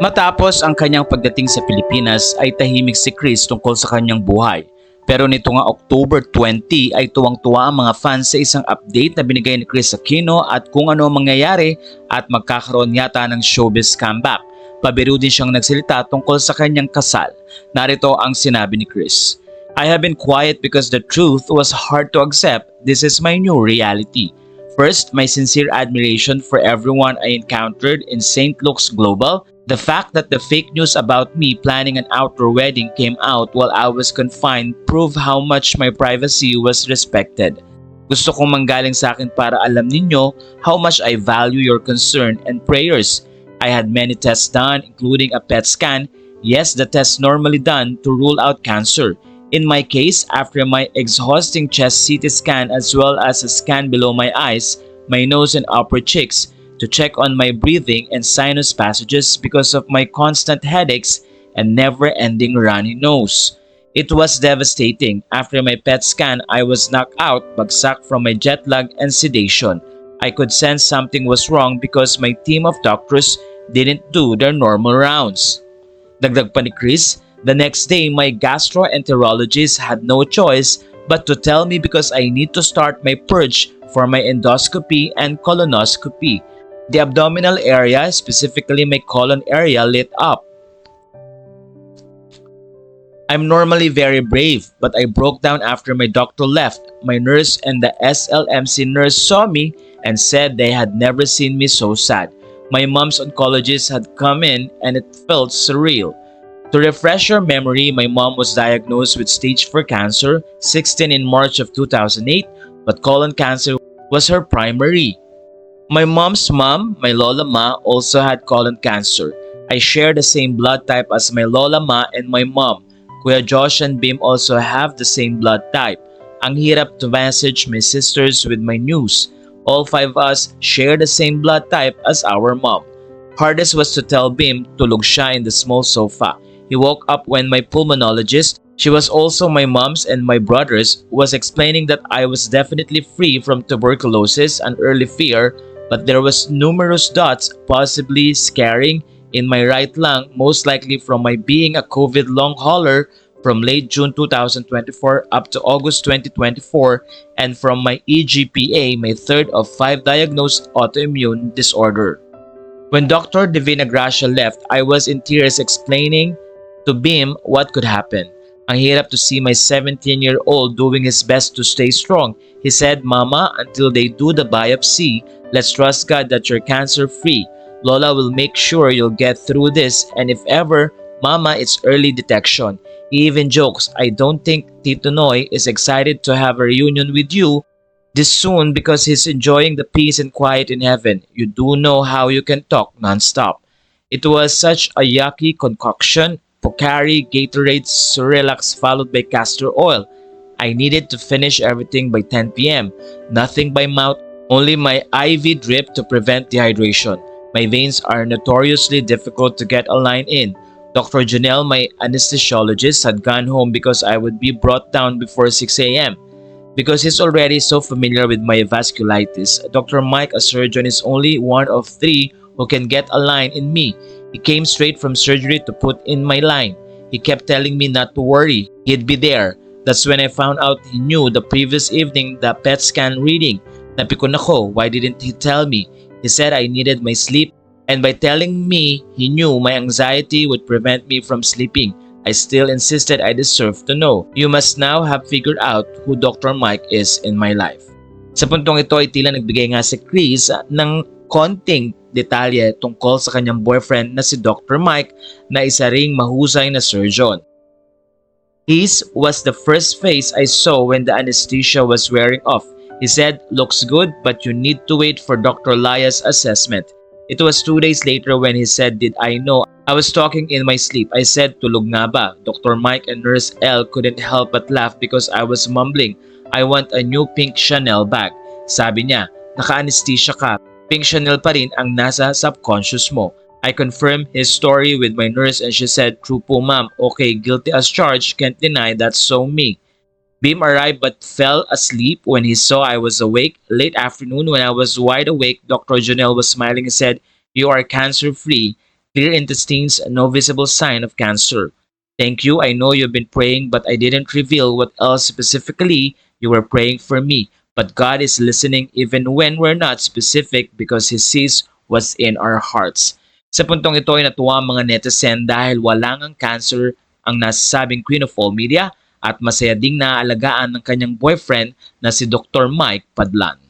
Matapos ang kanyang pagdating sa Pilipinas ay tahimik si Kris tungkol sa kanyang buhay. Pero nito nga October 20 ay tuwang-tuwa ang mga fans sa isang update na binigay ni Kris Aquino at kung ano ang mangyayari at magkakaroon yata ng showbiz comeback. Pabiro din siyang nagsalita tungkol sa kanyang kasal. Narito ang sinabi ni Kris. I have been quiet because the truth was hard to accept. This is my new reality. First, my sincere admiration for everyone I encountered in St. Luke's Global. The fact that the fake news about me planning an outdoor wedding came out while I was confined proved how much my privacy was respected. Gusto kong manggaling sa akin para alam ninyo how much I value your concern and prayers. I had many tests done, including a PET scan. Yes, the test normally done to rule out cancer. In my case, after my exhausting chest CT scan as well as a scan below my eyes, my nose and upper cheeks, to check on my breathing and sinus passages because of my constant headaches and never-ending runny nose. It was devastating. After my PET scan, I was knocked out, bagsak from my jet lag and sedation. I could sense something was wrong because my team of doctors didn't do their normal rounds. Dagdag pa ni Kris, the next day my gastroenterologist had no choice but to tell me because I need to start my purge for my endoscopy and colonoscopy. The abdominal area, specifically my colon area, lit up. I'm normally very brave, but I broke down after my doctor left. My nurse and the SLMC nurse saw me and said they had never seen me so sad. My mom's oncologist had come in and it felt surreal. To refresh your memory, my mom was diagnosed with stage 4 cancer, 16 in March of 2008, but colon cancer was her primary. My mom's mom, my Lola Ma, also had colon cancer. I share the same blood type as my Lola Ma and my mom. Kuya Josh and Bim also have the same blood type. Ang hirap to message my sisters with my news. All 5 of us share the same blood type as our mom. Hardest was to tell Bim tulog siya in the small sofa. He woke up when my pulmonologist, she was also my mom's and my brother's, was explaining that I was definitely free from tuberculosis and early fear, but there was numerous dots, possibly scarring, in my right lung, most likely from my being a COVID long hauler from late June 2024 up to August 2024, and from my EGPA, my third of 5 diagnosed autoimmune disorder. When Dr. Divina Gracia left, I was in tears explaining to Bim what could happen. Ang hirap to see my 17-year-old doing his best to stay strong. He said, Mama, until they do the biopsy, let's trust God that you're cancer-free. Lola will make sure you'll get through this, and if ever, Mama, it's early detection. He even jokes, I don't think Tito Noy is excited to have a reunion with you this soon because he's enjoying the peace and quiet in heaven. You do know how you can talk non-stop. It was such a yucky concoction. Pocari, Gatorade, Surelax followed by castor oil. I needed to finish everything by 10 p.m. Nothing by mouth, only my IV drip to prevent dehydration. My veins are notoriously difficult to get a line in. Dr. Janelle, my anesthesiologist, had gone home because I would be brought down before 6 a.m. Because he's already so familiar with my vasculitis, Dr. Mike, a surgeon, is only one of 3 who can get a line in me. He came straight from surgery to put in my line. He kept telling me not to worry. He'd be there. That's when I found out he knew the previous evening the PET scan reading. Napikon ako, why didn't he tell me? He said I needed my sleep, and by telling me he knew my anxiety would prevent me from sleeping. I still insisted I deserved to know. You must now have figured out who Dr. Mike is in my life. Sa puntong ito ay tila nagbigay nga si Kris ng konting detalye tungkol sa kanyang boyfriend na si Dr. Mike na isa ring mahusay na surgeon. His was the first face I saw when the anesthesia was wearing off. He said, looks good but you need to wait for Dr. Laya's assessment. It was 2 days later when he said, did I know I was talking in my sleep? I said, tulog nga ba? Dr. Mike and Nurse L couldn't help but laugh because I was mumbling, I want a new pink Chanel bag. Sabi niya, naka-anesthesia ka. Pink Chanel pa rin ang nasa subconscious mo. I confirmed his story with my nurse and she said, true po ma'am, okay, guilty as charged, can't deny that's so me. Bim arrived but fell asleep when he saw I was awake. Late afternoon when I was wide awake, Dr. Janelle was smiling and said, you are cancer-free. Clear intestines, no visible sign of cancer. Thank you. I know you've been praying, but I didn't reveal what else specifically you were praying for me. But God is listening even when we're not specific because He sees what's in our hearts. Sa puntong ito ay natuwa ang mga netizen dahil wala ngang cancer ang nasasabing Queen of all media at masaya ding naaalagaan ng kanyang boyfriend na si Dr. Mike Padlan.